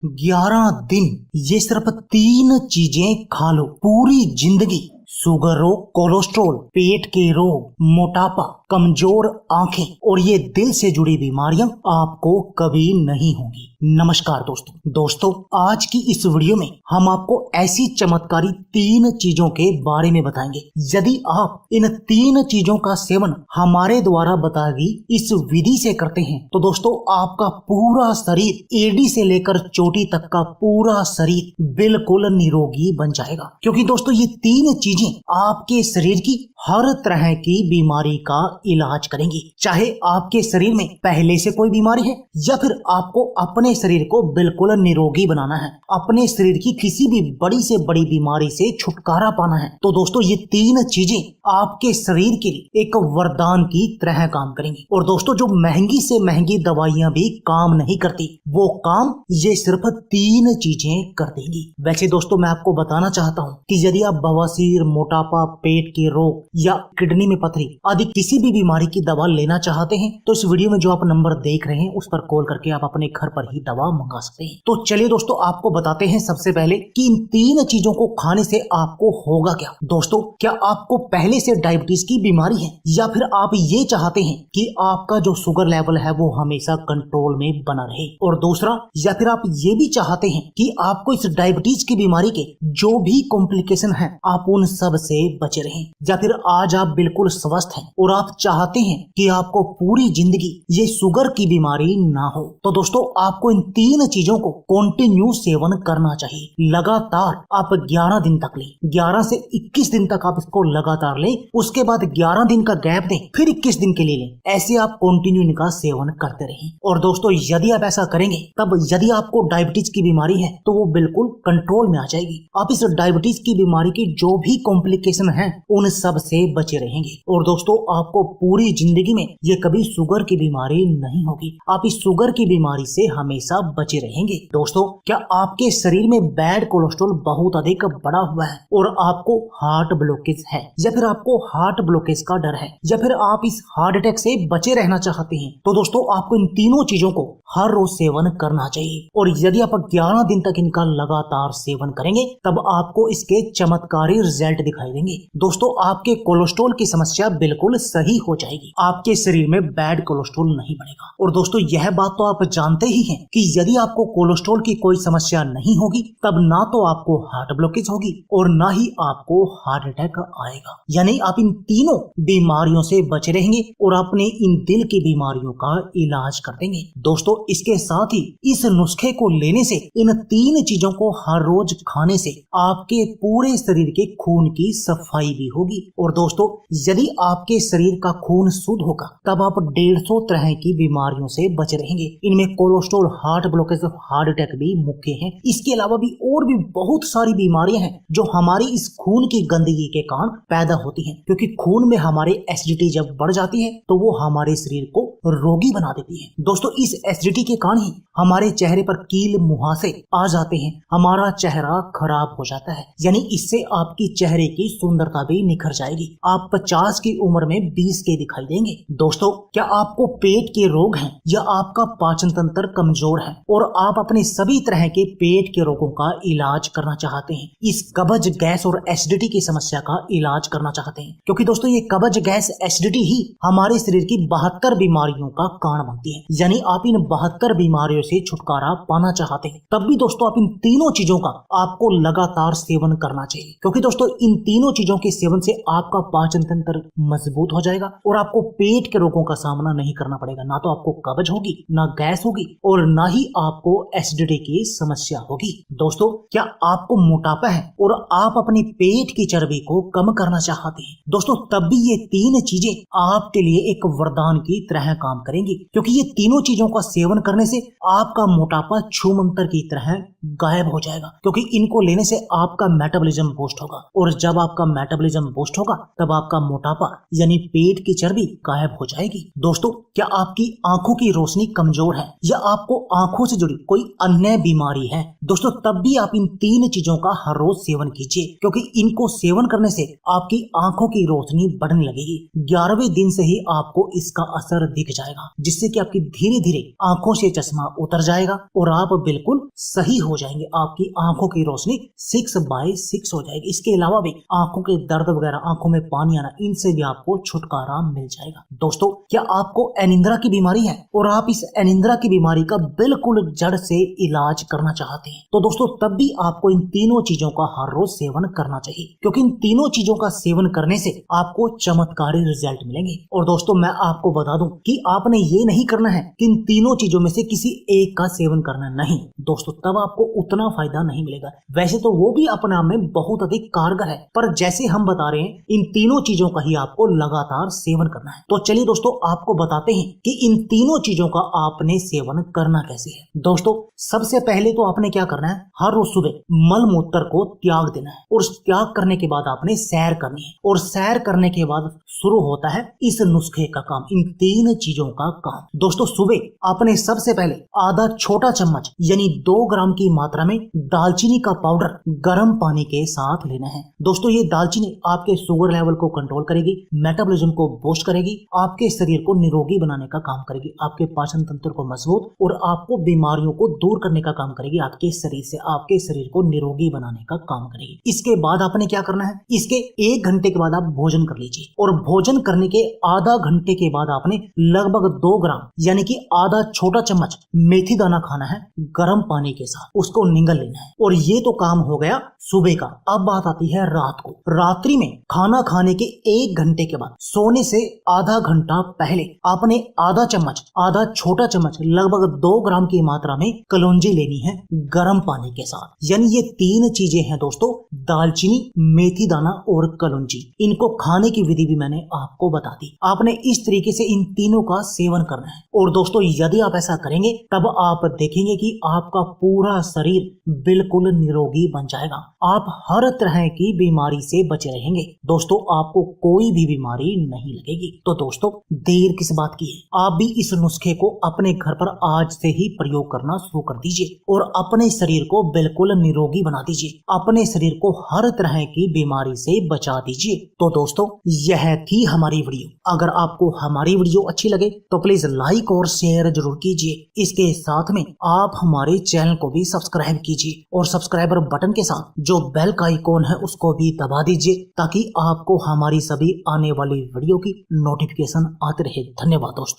11 दिन, ये सिर्फ 3 चीजें खा लो, पूरी जिंदगी। शुगर रोग, कोलेस्ट्रॉल, पेट के रोग, मोटापा, कमजोर आंखें और ये दिल से जुड़ी बीमारियां आपको कभी नहीं होंगी। नमस्कार दोस्तों, आज की इस वीडियो में हम आपको ऐसी चमत्कारी 3 चीजों के बारे में बताएंगे। यदि आप इन 3 चीजों का सेवन हमारे द्वारा बताई गई इस विधि से करते हैं तो दोस्तों आपका पूरा शरीर एड़ी से लेकर चोटी तक का पूरा शरीर बिल्कुल निरोगी बन जाएगा। क्योंकि दोस्तों ये 3 चीजें आपके शरीर की हर तरह की बीमारी का इलाज करेंगी। चाहे आपके शरीर में पहले से कोई बीमारी है या फिर आपको अपने शरीर को बिल्कुल निरोगी बनाना है, अपने शरीर की किसी भी बड़ी से बड़ी बीमारी से छुटकारा पाना है, तो दोस्तों ये 3 चीजें आपके शरीर के लिए एक वरदान की तरह काम करेंगी। और दोस्तों जो महंगी से महंगी दवाइयां भी काम नहीं करती, वो काम ये सिर्फ 3 चीजें कर देंगी। वैसे दोस्तों मैं आपको बताना चाहता हूँ कि यदि आप बवासीर, मोटापा, पेट के रोग या किडनी में पथरी आदि किसी भी बीमारी की दवा लेना चाहते हैं तो इस वीडियो में जो आप नंबर देख रहे हैं उस पर कॉल करके आप अपने घर पर ही दवा मंगा सकते हैं। तो चलिए दोस्तों आपको बताते हैं सबसे पहले कि इन 3 चीजों को खाने से आपको होगा क्या। दोस्तों क्या आपको पहले से डायबिटीज की बीमारी है या फिर आप ये चाहते हैं कि आपका जो शुगर लेवल है वो हमेशा कंट्रोल में बना रहे, और दूसरा या फिर आप ये भी चाहते हैं कि आपको इस डायबिटीज की बीमारी के जो भी कॉम्प्लिकेशन है आप उन सब से बचे रहें, या फिर आज आप बिल्कुल स्वस्थ हैं और आप चाहते हैं कि आपको पूरी जिंदगी ये शुगर की बीमारी ना हो, तो दोस्तों आपको इन 3 चीजों को कंटिन्यू सेवन करना चाहिए। लगातार आप 11 दिन तक लें, 11 से 21 दिन तक आप इसको लगातार लें, उसके बाद 11 दिन का गैप दें, फिर 21 दिन के लिए लें। ऐसे आप कंटिन्यू इनका सेवन करते रहें। और दोस्तों यदि आप ऐसा करेंगे तब यदि आपको डायबिटीज की बीमारी है तो वो बिल्कुल कंट्रोल में आ जाएगी। आप इस डायबिटीज की बीमारी की जो भी कॉम्प्लिकेशन है उन सब से बचे रहेंगे। और दोस्तों आपको पूरी जिंदगी में ये कभी शुगर की बीमारी नहीं होगी, आप इस शुगर की बीमारी से हमेशा बचे रहेंगे। दोस्तों क्या आपके शरीर में बैड कोलेस्ट्रॉल बहुत अधिक बढ़ा हुआ है और आपको हार्ट ब्लॉकेज है, या फिर आपको हार्ट ब्लॉकेज का डर है, या फिर आप इस हार्ट अटैक से बचे रहना चाहते हैं, तो दोस्तों आपको इन 3 चीजों को हर रोज सेवन करना चाहिए। और यदि आप 11 दिन तक इनका लगातार सेवन करेंगे तब आपको इसके चमत्कारी रिजल्ट दिखाई देंगे। दोस्तों आपके कोलेस्ट्रॉल की समस्या बिल्कुल सही हो जाएगी, आपके शरीर में बैड कोलेस्ट्रॉल नहीं बढ़ेगा। और दोस्तों यह बात तो आप जानते ही हैं कि यदि आपको कोलेस्ट्रॉल की कोई समस्या नहीं होगी तब ना तो आपको हार्ट ब्लॉकेज होगी और ना ही आपको हार्ट अटैक आएगा। यानी आप इन 3 बीमारियों से बचे रहेंगे और अपने इन दिल की बीमारियों का इलाज कर देंगे। दोस्तों इसके साथ ही इस नुस्खे को लेने से, इन 3 चीजों को हर रोज खाने से आपके पूरे शरीर के खून की सफाई भी होगी। और दोस्तों यदि आपके शरीर का खून शुद्ध होगा तब आप 150 तरह की बीमारियों से बचे रहेंगे। इनमें cholesterol, heart blockage, heart attack भी मुख्य हैं। इसके अलावा भी और भी बहुत सारी बीमारियां हैं जो हमारी इस खून की गंदगी के कारण पैदा होती हैं, क्योंकि खून में हमारे एसिडिटी जब बढ़ जाती है तो वो हमारे शरीर को रोगी बना देती है। दोस्तों इस एसिडिटी के कारण ही हमारे चेहरे पर कील मुहासे आ जाते हैं, हमारा चेहरा खराब हो जाता है। यानी इससे आपकी चेहरे की सुंदरता भी निखर जाएगी, आप 50 की उम्र में 20 के दिखाई देंगे। दोस्तों क्या आपको पेट के रोग हैं या आपका पाचन तंत्र कमजोर है और आप अपने सभी तरह के पेट के रोगों का इलाज करना चाहते हैं, इस कब्ज, गैस और एसिडिटी की समस्या का इलाज करना चाहते हैं, क्योंकि दोस्तों ये कब्ज, गैस, एसिडिटी ही हमारे शरीर की 72 बीमारियों का कारण बनती है। यानी आप इन 72 बीमारियों से छुटकारा पाना चाहते हैं तब भी दोस्तों आप इन 3 चीजों का आपको लगातार सेवन करना चाहिए, क्योंकि दोस्तों इन 3 चीजों के सेवन से आपका पाचन तंत्र मजबूत हो जाएगा और आपको पेट के रोगों का सामना नहीं करना पड़ेगा। ना तो आपको कब्ज होगी, ना गैस होगी और ना ही आपको एसिडिटी की समस्या होगी। दोस्तों क्या आपको मोटापा है और आप अपने पेट की चर्बी को कम करना चाहते हैं, दोस्तों तब भी ये 3 चीजें आपके लिए एक वरदान की तरह काम करेंगी, क्योंकि ये 3 चीजों का सेवन करने से आपका मोटापा छूमंतर की तरह गायब हो जाएगा, क्योंकि इनको लेने से आपका मेटाबॉलिज्म बूस्ट होगा और जब आपका मेटाबॉलिज्म बूस्ट होगा तब आपका मोटापा यानी पेट पेट की चर्बी गायब हो जाएगी। दोस्तों, क्या आपकी आंखों की रोशनी कमजोर है या आपको आंखों से जुड़ी कोई अन्य बीमारी है, दोस्तों तब भी आप इन 3 चीजों का हर रोज सेवन कीजिए, क्योंकि इनको सेवन करने से आपकी आंखों की रोशनी बढ़ने लगेगी। 11वें दिन से ही आपको इसका असर दिख जाएगा, जिससे कि आपकी धीरे धीरे आंखों से चश्मा उतर जाएगा और आप बिल्कुल सही हो जाएंगे। आपकी आंखों की रोशनी 6/6 हो जाएगी। इसके अलावा भी आंखों के दर्द वगैरह, आंखों में पानी आना, इनसे भी आपको छुटकारा मिल जाएगा। दोस्तों, क्या आपको अनिद्रा की बीमारी है और आप इस अनिद्रा की बीमारी का बिल्कुल जड़ से इलाज करना चाहते हैं, तो दोस्तों तब भी आपको इन तीनों चीजों का हर रोज सेवन करना चाहिए, क्योंकि इन तीनों चीजों का सेवन करने से आपको चमत्कारी रिजल्ट मिलेंगे। और दोस्तों, मैं आपको बता दूं कि आपने ये नहीं करना है कि इन तीनों चीजों में से किसी एक का सेवन करना, नहीं दोस्तों, तब आपको उतना फायदा नहीं मिलेगा। वैसे तो वो भी अपने आप में बहुत अधिक कारगर है, पर जैसे हम बता रहे हैं, इन तीनों चीजों का ही आपको लगातार सेवन करना है। तो चलिए दोस्तों, आपको बताते हैं कि इन तीनों चीजों का आपने सेवन करना कैसे है। दोस्तों, सबसे पहले तो आपने क्या करना है, हर रोज सुबह मल मूत्र को त्याग देना है और त्याग करने के बाद आपने सैर करनी है, और सैर करने के बाद शुरू होता है इस नुस्खे का काम, इन 3 चीजों का काम। दोस्तों, सुबह आपने सबसे पहले आधा छोटा चम्मच यानी 2 ग्राम की मात्रा में दालचीनी का पाउडर गर्म पानी के साथ लेना है। दोस्तों, ये दालचीनी आपके शुगर लेवल को कंट्रोल करेगी, मेटाबॉलिज्म को बूस्ट करेगी, आपके शरीर को निरोगी बनाने का काम करेगी, आपके पाचन तंत्र को मजबूत और आपको बीमारियों को दूर करने का काम करेगी, आपके शरीर से आपके शरीर को निरोगी बनाने का काम करेगी। इसके बाद आपने क्या करना है, इसके 1 घंटे के बाद आप भोजन कर लीजिए, और भोजन करने के आधा घंटे के बाद आपने लगभग 2 ग्राम यानी कि आधा छोटा चम्मच मेथी दाना खाना है गर्म पानी के साथ, उसको निगल लेना है। और ये तो काम हो गया सुबह का। अब बात आती है रात को। रात्रि में खाना खाने के 1 घंटे के बाद सोने से आधा घंटा पहले आपने आधा छोटा चम्मच लगभग 2 ग्राम की मात्रा में कलौंजी लेनी है गर्म पानी के साथ। यानी ये 3 चीजें हैं दोस्तों, दालचीनी, मेथी दाना और कलौंजी। इनको खाने की विधि भी मैंने आपको बता दी। आपने इस तरीके से इन तीनों का सेवन करना है, और दोस्तों यदि आप ऐसा करेंगे तब आप देखेंगे कि आपका पूरा शरीर बिल्कुल निरोगी बन जाएगा। आप हर तरह की बीमारी से बचे रहेंगे। दोस्तों, आपको कोई भी बीमारी नहीं लगेगी। तो दोस्तों, देर किस बात की है, आप भी इस नुस्खे को अपने घर पर आज से ही प्रयोग करना शुरू कर दीजिए और अपने शरीर को बिल्कुल निरोगी बना दीजिए, अपने शरीर को हर तरह की बीमारी से बचा दीजिए। तो दोस्तों, यह थी हमारी वीडियो। अगर आपको हमारी वीडियो अच्छी लगे तो प्लीज लाइक और शेयर जरूर कीजिए। इसके साथ में आप हमारे चैनल को भी सब्सक्राइब कीजिए और सब्सक्राइबर बटन के साथ जो बेल का आइकॉन है उसको भी दबा दीजिए, ताकि आपको हमारी सभी आने वाली वीडियो की नोटिफिकेशन आते रहे। धन्यवाद दोस्तों।